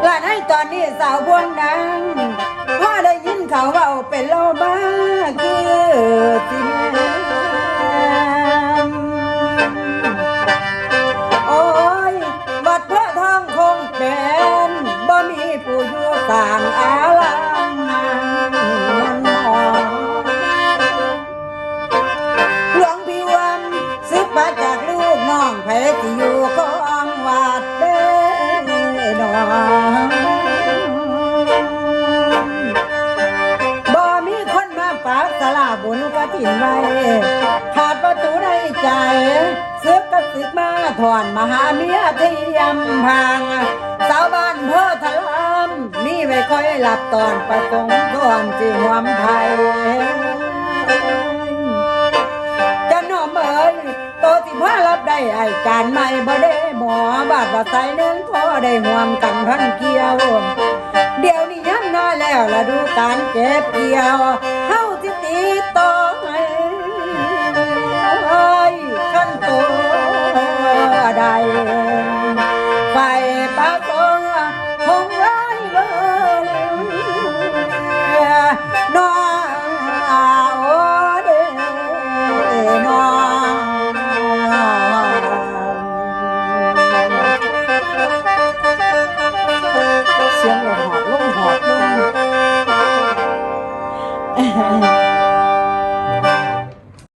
และในตอนนี้สาวพวงนังพ่อได้ยินเขาว่าเป็นโลบ้าคือสิแม่โอ้ยวัดพระทองคงเป็นบ่มีผู้อยู่ต่างอาลังหลวงพี่วันซึกมาจากลูกน้องแพ้ที่อยู่ของวัดเด้อนบ่มีคนมาฝากสลาบุญกฐินไว้ขาดประตูในใจซึกก็ซึกมาถอนมหาเมียเทียมพังสาวบ้านเพื่อทะลำมีไว้คอยหลับตอนประสงค์ก่อนที่หวมไทยจะน้อมเอ๋ยโตที่พ่อรับได้ไอ้จานไม่บ่ได้หมอบาดว่าใส่เน้นพ่อได้ห่วมกันพันเกี่ยวเดี๋ยวนี้ย้ำน้อยแล้วละดูการเก็บเกี่ยว